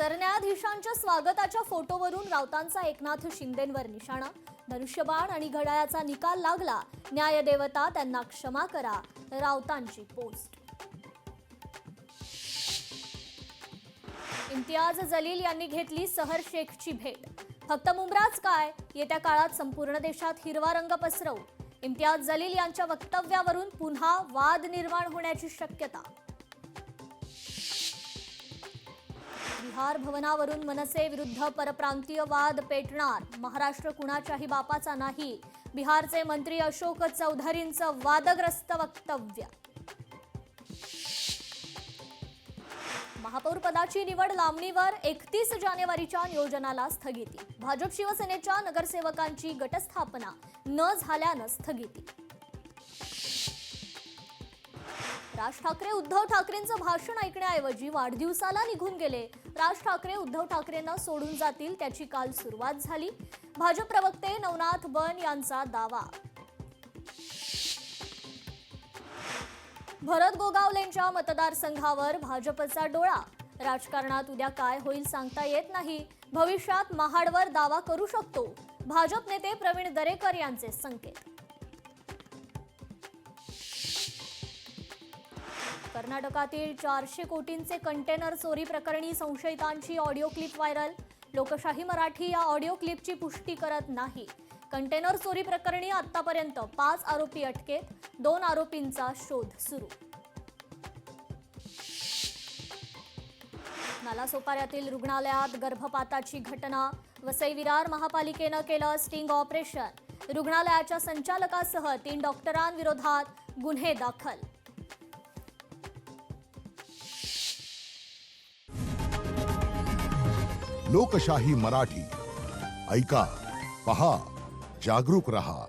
सरन्यायाधीशांच्या स्वागताच्या फोटोवरून राऊतांचा एकनाथ शिंदेंवर निशाणा। धनुष्यबाण आणि घड्याळाचा निकाल लागला, न्यायदेवता त्यांना क्षमा करा, राऊतांची पोस्ट। इम्तियाज जलील यांनी घेतली सहर शेखची भेट। फक्त मुंब्राच काय, येत्या काळात संपूर्ण देशात हिरवा रंग पसरवू। इम्तियाज जलील यांच्या वक्तव्यावरून पुन्हा वाद निर्माण होण्याची शक्यता। बिहार भवनावरून मनसे विरुद्ध परप्रांतीय वाद पेटणार, महाराष्ट्र कुणाच्याही बापाचा नाही, बिहारचे मंत्री अशोक चौधरींचं वादग्रस्त वक्तव्य। महापौर पदाची निवड लांबणीवर, 31 जानेवारीच्या नियोजनाला स्थगिती। भाजप शिवसेनेच्या नगरसेवकांची गटस्थापना न झाल्यानं स्थगिती। राज ठाकरे उद्धव ठाकरेंचं भाषण ऐकण्याऐवजी वाढदिवसाला निघून गेले। राज ठाकरे उद्धव ठाकरेंना सोडून जातील त्याची काल सुरुवात झाली। भाजप प्रवक्ते नवनाथ बन यांचा दावा। भरत गोगावलेंच्या मतदारसंघावर भाजपचा डोळा, राजकारणात उद्या काय होईल सांगता येत नाही, भविष्यात महाडवर दावा करू शकतो, भाजप नेते प्रवीण दरेकर यांचे संकेत। कर्नाटकातील 400 कोटींचे कंटेनर चोरी प्रकरणी संशयितांची ऑडिओ क्लिप व्हायरल। लोकशाही मराठी या ऑडिओ क्लिपची पुष्टी करत नाही। कंटेनर चोरी प्रकरणी आतापर्यंत 5 आरोपी अटकेत, 2 आरोपींचा शोध सुरू। नालासोपाऱ्यातील रुग्णालयात गर्भपाताची घटना, वसई विरार महापालिकेनं केलं स्टिंग ऑपरेशन। रुग्णालयाच्या संचालकासह 3 डॉक्टरांविरोधात गुन्हे दाखल। लोकशाही मराठी ऐका, पहा, जागरूक रहा।